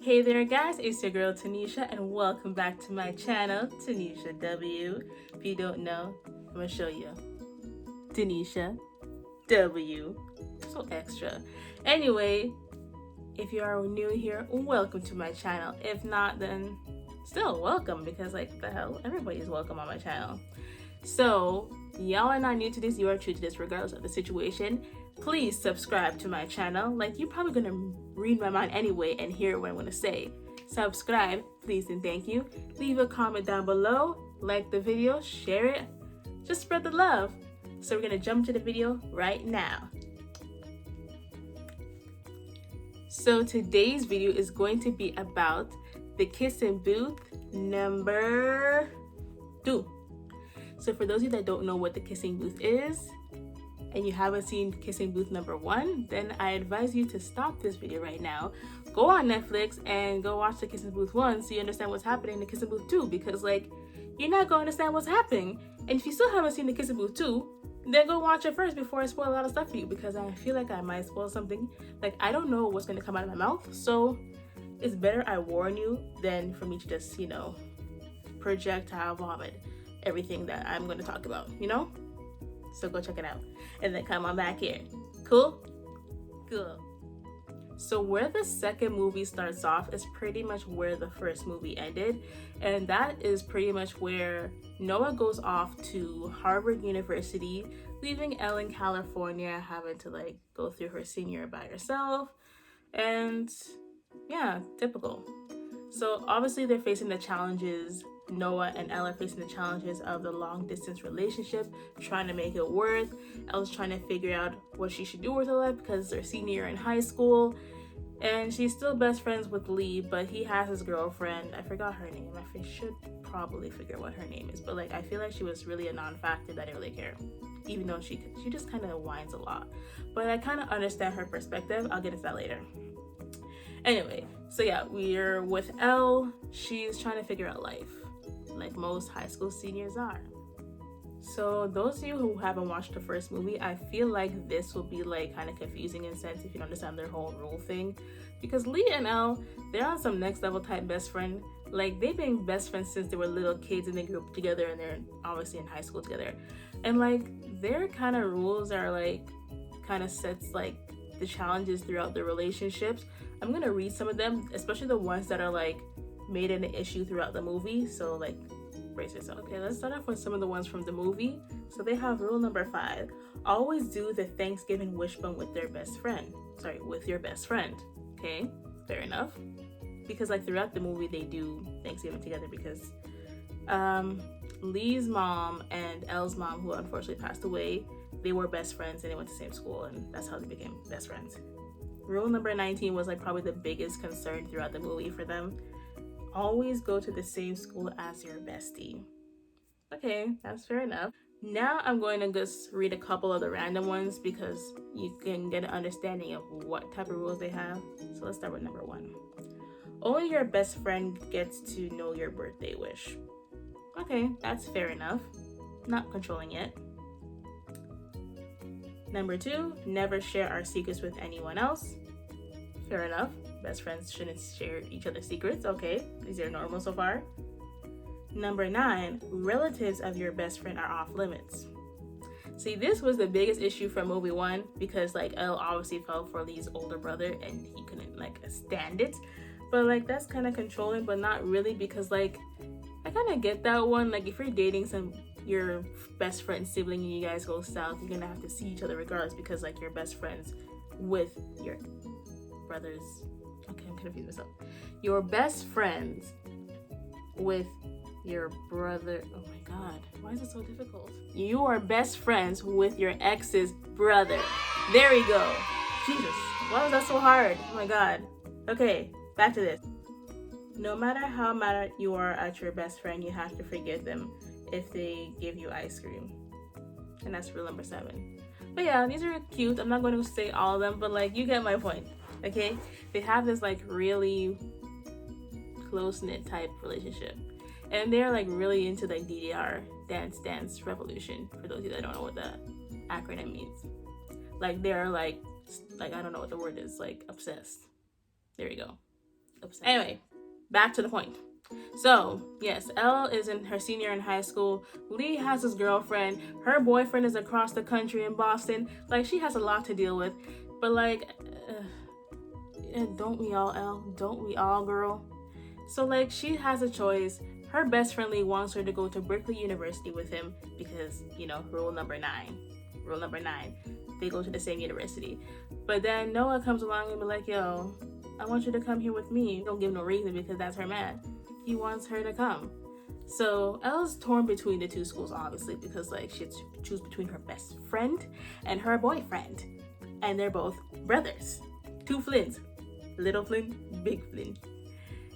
Hey there guys, it's your girl Tinesha and welcome back to my channel, Tinesha W. If you don't know, I'm gonna show you. Tinesha W. So extra. Anyway, if you are new here, welcome to my channel. If not, then still welcome because like the hell, everybody is welcome on my channel. So y'all are not new to this, you are true to this regardless of the situation. Please subscribe to my channel. Like, you're probably gonna read my mind anyway and hear what I'm gonna say. Subscribe, please and thank you. Leave a comment down below, like the video, share it, just spread the love. So we're gonna jump to the video right now. So today's video is going to be about the kissing booth number 2. So for those of you that don't know what the kissing booth is, and you haven't seen kissing booth number 1, then I advise you to stop this video right now, go on Netflix and go watch the kissing booth 1 so you understand what's happening in the kissing booth 2, because like you're not going to understand what's happening. And if you still haven't seen the kissing booth 2, then go watch it first before I spoil a lot of stuff for you, because I feel like I might spoil something. Like, I don't know what's going to come out of my mouth, so it's better I warn you than for me to just, you know, projectile vomit everything that I'm going to talk about, you know? So go check it out and then come on back here. Cool? Cool. So where the second movie starts off is pretty much where the first movie ended, and that is pretty much where Noah goes off to Harvard University, leaving Elle in California, having to like go through her senior year by herself, and yeah, typical. So obviously they're facing the challenges, Noah and Elle are facing the challenges of the long distance relationship, trying to make it work. Elle's trying to figure out what she should do with her life because they're senior year in high school, and she's still best friends with Lee, but he has his girlfriend. I forgot her name. I should probably figure out what her name is, but like I feel like she was really a non-factor that I didn't really care, even though she just kind of whines a lot. But I kind of understand her perspective. I'll get into that later. Anyway, so yeah, we're with Elle. She's trying to figure out life, like most high school seniors are. So those of you who haven't watched the first movie, I feel like this will be like kind of confusing in a sense if you don't understand their whole rule thing, because Lee and Elle, they're on some next level type best friend. Like, they've been best friends since they were little kids and they grew up together, and they're obviously in high school together. And like their kind of rules are like kind of sets like the challenges throughout the relationships. I'm gonna read some of them, especially the ones that are like made an issue throughout the movie, so like brace yourself. Okay, let's start off with some of the ones from the movie. So they have rule number 5: always do the Thanksgiving wishbone with their best friend. Sorry, with your best friend. Okay, fair enough, because like throughout the movie they do Thanksgiving together, because Lee's mom and Elle's mom, who unfortunately passed away, they were best friends and they went to the same school, and that's how they became best friends. Rule number 19 was like probably the biggest concern throughout the movie for them: always go to the same school as your bestie. Okay, that's fair enough. Now I'm going to just read a couple of the random ones because you can get an understanding of what type of rules they have. So let's start with number 1. Only your best friend gets to know your birthday wish. Okay, that's fair enough. Not controlling it. Number 2, never share our secrets with anyone else. Fair enough. Best friends shouldn't share each other's secrets. Okay, these are normal so far. Number 9, relatives of your best friend are off limits. See, this was the biggest issue from movie 1, because like Elle obviously fell for Lee's older brother and he couldn't like stand it. But like that's kind of controlling, but not really, because like I kind of get that one. Like, if you're dating your best friend's sibling and you guys go south, you're gonna have to see each other regardless, because like you're best friends with your brothers. Okay, I'm confused myself. Your best friends with your brother. Oh my god, why is it so difficult? You are best friends with your ex's brother. There we go. Jesus, why was that so hard? Oh my god. Okay, back to this. No matter how mad you are at your best friend, you have to forgive them if they give you ice cream. And that's rule number 7. But yeah, these are cute. I'm not going to say all of them, but like you get my point. Okay? They have this like really close-knit type relationship. And they're like really into like DDR, Dance Revolution, for those of you that don't know what that acronym means. Like they're like I don't know what the word is, like obsessed. There you go. upset. Anyway, back to the point. So, yes, Elle is in her senior in high school. Lee has his girlfriend. Her boyfriend is across the country in Boston. Like, she has a lot to deal with. But, like, don't we all, Elle? Don't we all, girl? So, like, she has a choice. Her best friend Lee wants her to go to Berkeley University with him because, you know, rule number 9. Rule number 9. They go to the same university. But then Noah comes along and be like, yo, I want you to come here with me. Don't give no reason because that's her man. He wants her to come. So Elle's torn between the two schools, obviously, because like she has to choose between her best friend and her boyfriend. And they're both brothers. 2 Flynns. Little Flynn, big Flynn.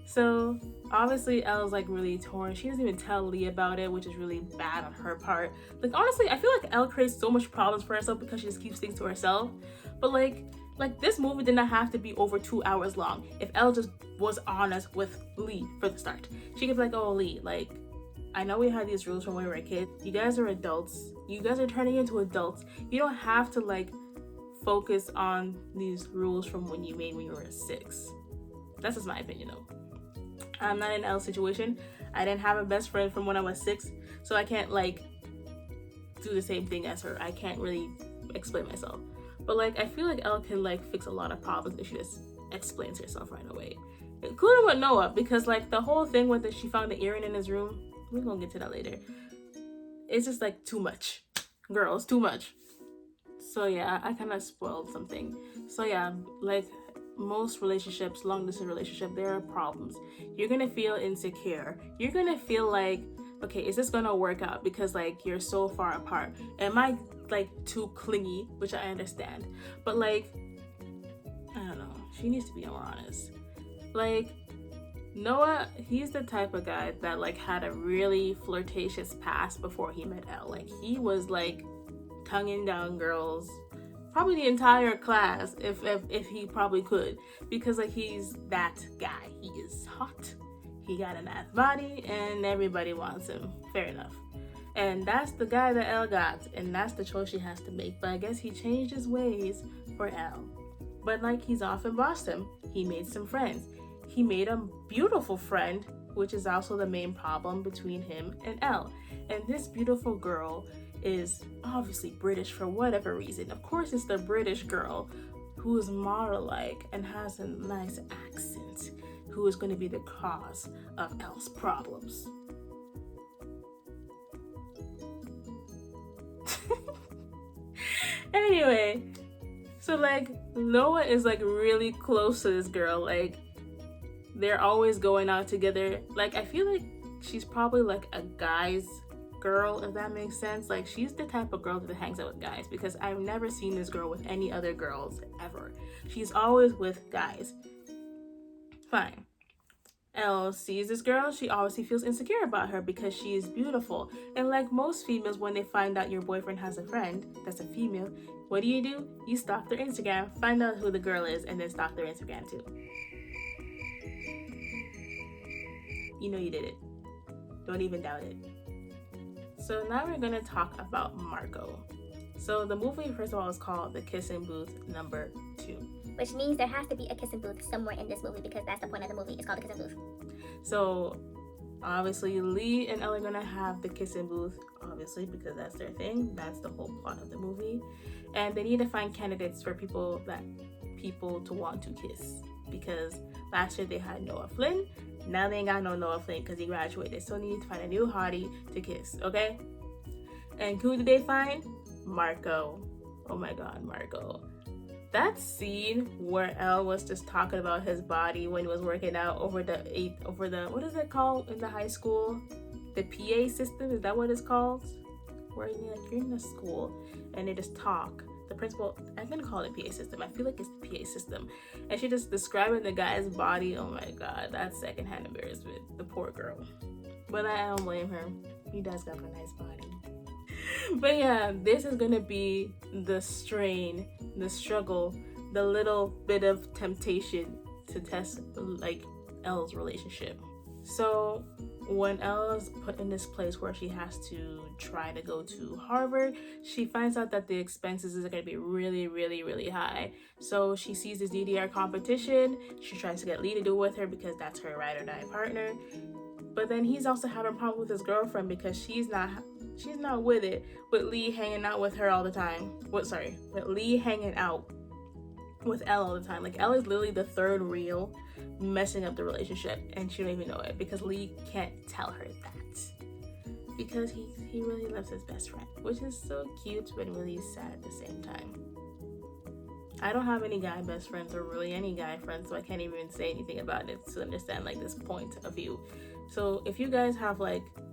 So obviously Elle's like really torn. She doesn't even tell Lee about it, which is really bad on her part. Like honestly, I feel like Elle creates so much problems for herself because she just keeps things to herself. But like this movie did not have to be over 2 hours long if Elle just was honest with Lee for the start. She could be like, oh Lee, like I know we had these rules from when we were a kid. You guys are adults. You guys are turning into adults. You don't have to like focus on these rules from when you made when you were 6. That's just my opinion though. I'm not in Elle's situation. I didn't have a best friend from when I was 6, so I can't like do the same thing as her. I can't really explain myself. But like I feel like Elle can like fix a lot of problems if she just explains herself right away. Including with Noah, because like the whole thing with she found the earring in his room, we're gonna get to that later. It's just like too much. Girls, too much. So yeah, I kind of spoiled something. So yeah, like most relationships, long distance relationship, there are problems. You're gonna feel insecure. You're gonna feel like, okay, is this gonna work out? Because like you're so far apart. Am I like too clingy? Which I understand. But like, I don't know. She needs to be more honest. Like, Noah, he's the type of guy that like had a really flirtatious past before he met Elle. Like he was like tonguing down girls, probably the entire class if he probably could, because like he's that guy. He is hot, he got a nice body, and everybody wants him. Fair enough. And that's the guy that Elle got, and that's the choice she has to make. But I guess he changed his ways for Elle. But like he's off in Boston, he made some friends. He made a beautiful friend, which is also the main problem between him and Elle. And this beautiful girl is obviously British for whatever reason. Of course, it's the British girl who is model-like and has a nice accent, who is going to be the cause of Elle's problems. Anyway, so like Noah is like really close to this girl. Like they're always going out together. Like I feel like she's probably like a guy's girl, if that makes sense. Like she's the type of girl that hangs out with guys, because I've never seen this girl with any other girls ever. She's always with guys. Fine. Elle sees this girl, she obviously feels insecure about her because she is beautiful. And like most females, when they find out your boyfriend has a friend that's a female, what do? You stalk their Instagram, find out who the girl is, and then stalk their Instagram too. You know you did it. Don't even doubt it. So now we're gonna talk about Marco. So the movie, first of all, is called The Kissing Booth number 2. Which means there has to be a kissing booth somewhere in this movie, because that's the point of the movie. It's called The Kissing Booth. So obviously Lee and Elle are gonna have the kissing booth, obviously, because that's their thing. That's the whole plot of the movie. And they need to find candidates for people to want to kiss. Because last year they had Noah Flynn. Now they ain't got no Noah Flynn because he graduated. So they need to find a new hottie to kiss, okay? And who did they find? Marco. Oh my god, Marco. That scene where Elle was just talking about his body when he was working out over the what is it called in the high school? The PA system, is that what it's called? Where you're in the school and they just talk. The principal, I'm gonna call it PA system. I feel like it's the PA system. And she just describing the guy's body. Oh my god, that's secondhand embarrassment. The poor girl. But I don't blame her. He does have a nice body. But yeah, this is gonna be the strain, the struggle, the little bit of temptation to test like Elle's relationship. So when Ella's put in this place where she has to try to go to Harvard, she finds out that the expenses is going to be really, really, really high. So she sees this DDR competition. She tries to get Lee to do it with her because that's her ride or die partner. But then he's also having a problem with his girlfriend because she's not with it, with Lee hanging out with her all the time. With Lee hanging out with Elle all the time. Like, Elle is literally the third reel messing up the relationship, and she don't even know it because Lee can't tell her that, because he really loves his best friend, which is so cute but really sad at the same time. I don't have any guy best friends or really any guy friends, so I can't even say anything about it to understand like this point of view. So if you guys have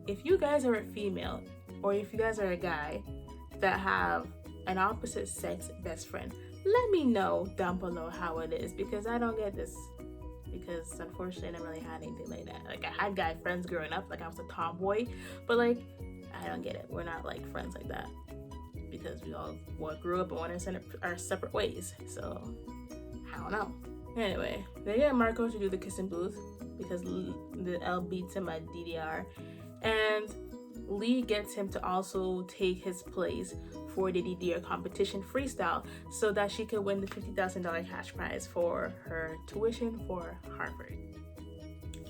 if you guys are a female or if you guys are a guy that have an opposite sex best friend, let me know down below how it is, because I don't get this. Because unfortunately I never really had anything like that. Like, I had guy friends growing up, like I was a tomboy, but like I don't get it. We're not like friends like that because we all grew up and went our separate ways. So I don't know. Anyway, they get Marco to do the kissing booth because the L beats him at DDR, and Lee gets him to also take his place for the DDR competition freestyle so that she could win the $50,000 cash prize for her tuition for Harvard.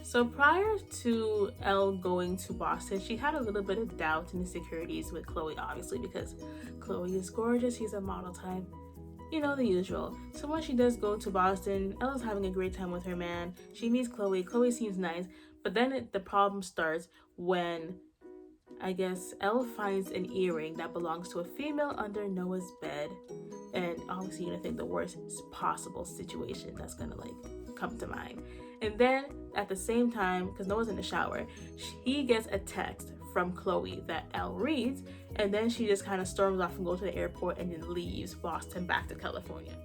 So prior to Elle going to Boston, she had a little bit of doubt and insecurities with Chloe, obviously, because Chloe is gorgeous, she's a model type, you know, the usual. So when she does go to Boston, Ella's having a great time with her man. She meets Chloe. Chloe seems nice, but then the problem starts when I guess Elle finds an earring that belongs to a female under Noah's bed, and obviously you're gonna think the worst possible situation that's gonna like come to mind. And then at the same time, because Noah's in the shower, he gets a text from Chloe that Elle reads, and then she just kind of storms off and goes to the airport and then leaves Boston back to California.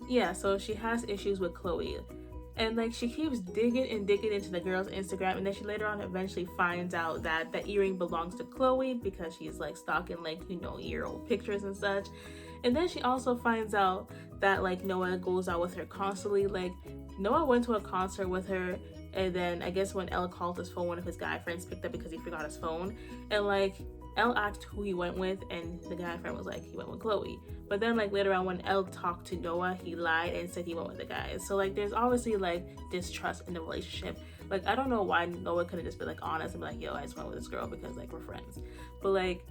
Yeah, so she has issues with Chloe. And like she keeps digging into the girl's Instagram, and then she later on eventually finds out that the earring belongs to Chloe because she's like stalking like, you know, year-old pictures and such. And then she also finds out that like Noah goes out with her constantly. Like Noah went to a concert with her, and then I guess when Elle called his phone, one of his guy friends picked up because he forgot his phone, and like Elle asked who he went with, and the guy friend was like he went with Chloe. But then like later on when Elle talked to Noah, he lied and said he went with the guys. So like there's obviously like distrust in the relationship. Like I don't know why Noah couldn't just be like honest and be like, yo, I just went with this girl because like we're friends. But like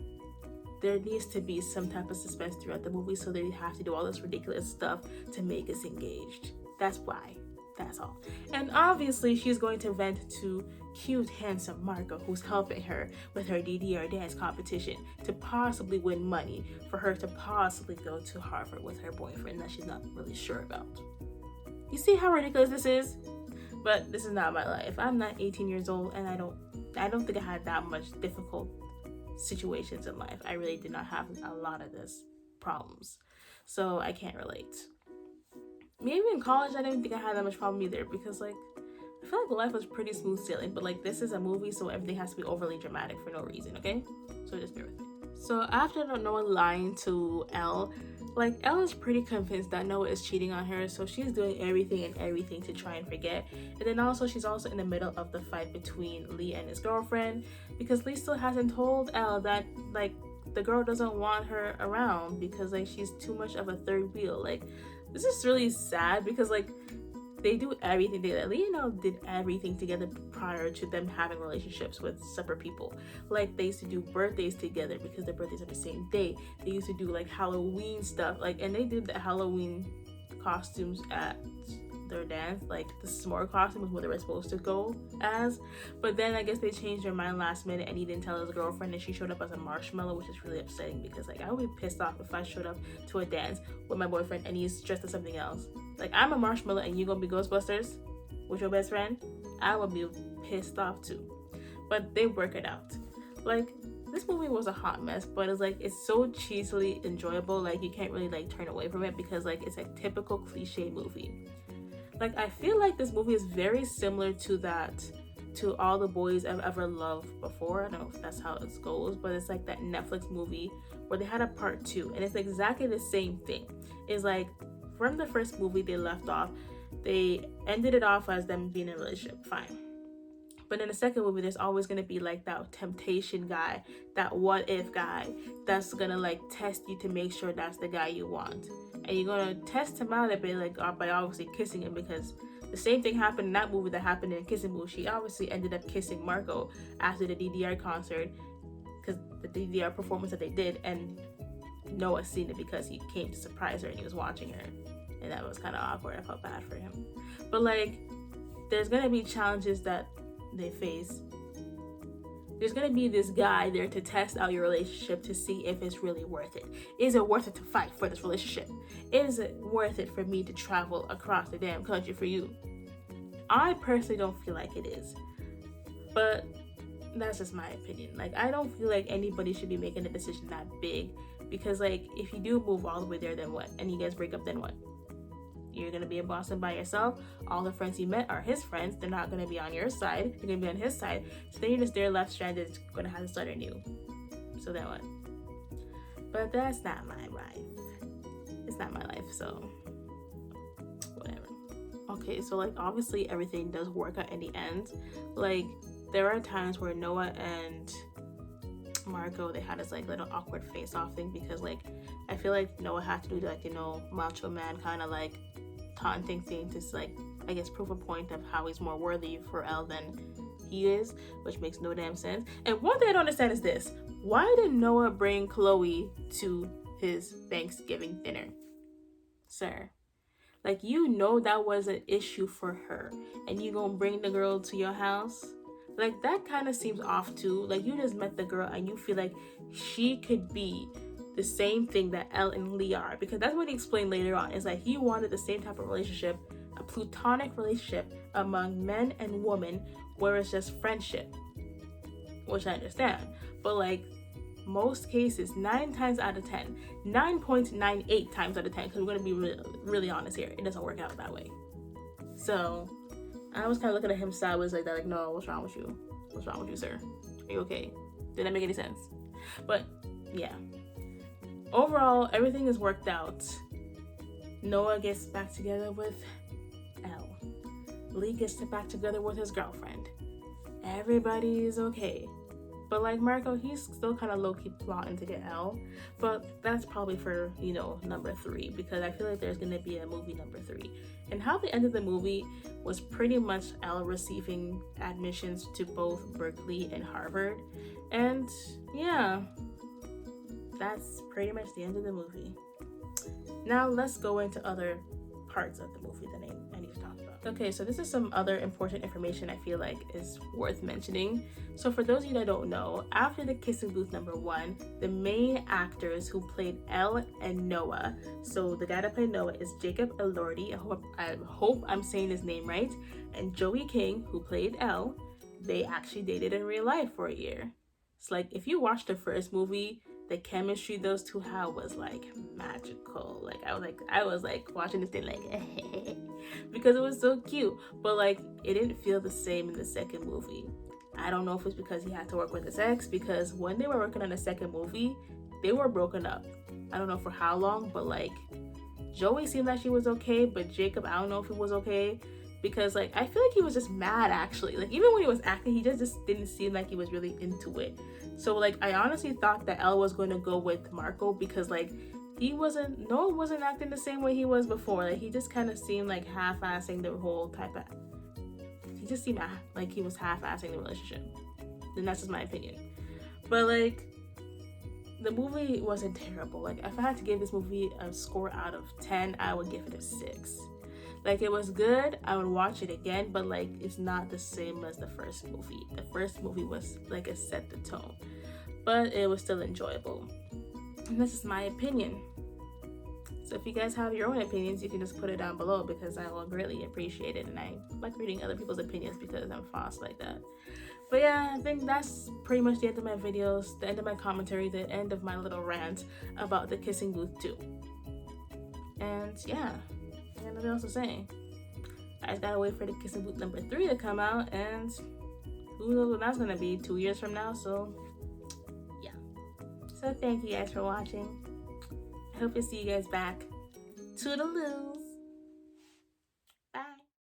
there needs to be some type of suspense throughout the movie, so they have to do all this ridiculous stuff to make us engaged. That's why. That's all. And obviously she's going to vent to cute, handsome Marco, who's helping her with her DDR dance competition to possibly win money for her to possibly go to Harvard with her boyfriend that she's not really sure about. You see how ridiculous this is? But this is not my life. I'm not 18 years old, and I don't think I had that much difficult situations in life. I really did not have a lot of this problems, so I can't relate. Maybe in college I didn't think I had that much problem either, because like I feel like life was pretty smooth sailing, but like this is a movie, so everything has to be overly dramatic for no reason, okay? So just bear with me. So after Noah lying to Elle, like Elle is pretty convinced that Noah is cheating on her, so she's doing everything to try and forget. And then also she's also in the middle of the fight between Lee and his girlfriend, because Lee still hasn't told Elle that like the girl doesn't want her around because like she's too much of a third wheel. Like this is really sad because like they do everything together. Lee and Elle did everything together prior to them having relationships with separate people. Like they used to do birthdays together because their birthdays are the same day. They used to do like Halloween stuff, like, and they did the Halloween costumes at their dance. Like the s'more costume was what they were supposed to go as, but then I guess they changed their mind last minute and he didn't tell his girlfriend, and she showed up as a marshmallow, which is really upsetting because like I would be pissed off if I showed up to a dance with my boyfriend and he's dressed as something else. Like I'm a marshmallow and you gonna be Ghostbusters with your best friend? I would be pissed off too. But they work it out. Like this movie was a hot mess, but it's like it's so cheesily enjoyable. Like you can't really like turn away from it because like it's a typical cliche movie. Like I feel like this movie is very similar to All the Boys I've Ever Loved Before. I don't know if that's how it goes, but it's like that Netflix movie where they had a part 2, and it's exactly the same thing. It's like from the first movie they left off, they ended it off as them being in a relationship. Fine. But in the second movie, there's always gonna be like that temptation guy, that what if guy, that's gonna like test you to make sure that's the guy you want. And you're gonna test him out a bit, like by obviously kissing him, because the same thing happened in that movie that happened in Kissing Booth. She obviously ended up kissing Marco after the DDR concert, because the DDR performance that they did, and Noah seen it because he came to surprise her and he was watching her, and that was kind of awkward. I felt bad for him. But like, there's gonna be challenges that they face. There's gonna be this guy there to test out your relationship to see if it's really worth it. Is it worth it to fight for this relationship? Is it worth it for me to travel across the damn country for you? I personally don't feel like it is, but that's just my opinion. Like, I don't feel like anybody should be making a decision that big, because like, if you do move all the way there, then what? And you guys break up, then what? You're gonna be in Boston by yourself. All the friends he met are his friends. They're not gonna be on your side. They're gonna be on his side. So then you're just there left stranded, gonna have to start anew. So then what? But that's not my life. It's not my life, so whatever. Okay, so like, obviously everything does work out in the end. Like, there are times where Noah and Marco, they had this like little awkward face-off thing, because like, I feel like Noah had to do like, you know, macho man kind of like taunting thing to like, I guess, prove a point of how he's more worthy for Elle than he is, which makes no damn sense. And one thing I don't understand is this: why did Noah bring Chloe to his Thanksgiving dinner? Sir, like, you know that was an issue for her, and you gonna bring the girl to your house? Like, that kind of seems off too. Like, you just met the girl and you feel like she could be the same thing that Elle and Lee are, because that's what he explained later on. Is like, he wanted the same type of relationship, a platonic relationship among men and women, where it's just friendship, which I understand. But like, most cases, 9 times out of 10, 9.98 times out of 10, because we're gonna be really honest here, it doesn't work out that way. So I was kind of looking at him sideways like that, like, no, what's wrong with you? What's wrong with you, sir? Are you okay? Did that make any sense? But yeah, overall, everything is worked out. Noah gets back together with Elle. Lee gets back together with his girlfriend. Everybody is okay. But like, Marco, he's still kind of low-key plotting to get Elle. But that's probably for, you know, number 3, because I feel like there's going to be a movie number 3. And how the end of the movie was pretty much Elle receiving admissions to both Berkeley and Harvard. And yeah, that's pretty much the end of the movie. Now let's go into other parts of the movie that I need to talk about. Okay, so this is some other important information I feel like is worth mentioning. So for those of you that don't know, after the Kissing Booth number 1, the main actors who played Elle and Noah, so the guy that played Noah is Jacob Elordi, I hope I'm saying his name right, and Joey King, who played Elle, they actually dated in real life for a year. It's like, if you watch the first movie, the chemistry those two had was like magical. Like, I was like watching this thing like because it was so cute. But like, it didn't feel the same in the second movie. I don't know if it's because he had to work with his ex, because when they were working on the second movie, they were broken up. I don't know for how long, but like, Joey seemed like she was okay, but Jacob, I don't know if he was okay, because like, I feel like he was just mad actually. Like, even when he was acting, he just didn't seem like he was really into it. So like, I honestly thought that Elle was going to go with Marco, because like, Noah wasn't acting the same way he was before. Like, he just kind of seemed like half-assing the whole type of, he just seemed like he was half-assing the relationship. And that's just my opinion. But like, the movie wasn't terrible. Like, if I had to give this movie a score out of 10, I would give it a 6. Like, it was good, I would watch it again, but like, it's not the same as the first movie. The first movie was like, it set the tone, but it was still enjoyable. And this is my opinion. So if you guys have your own opinions, you can just put it down below, because I will greatly appreciate it. And I like reading other people's opinions because I'm fast like that. But yeah, I think that's pretty much the end of my videos, the end of my commentary, the end of my little rant about the Kissing Booth 2. And yeah, I got nothing else to say. I just gotta wait for the Kissing Booth number 3 to come out, and who knows when that's gonna be, 2 years from now. So yeah, so thank you guys for watching. I hope to see you guys back. Toodaloo.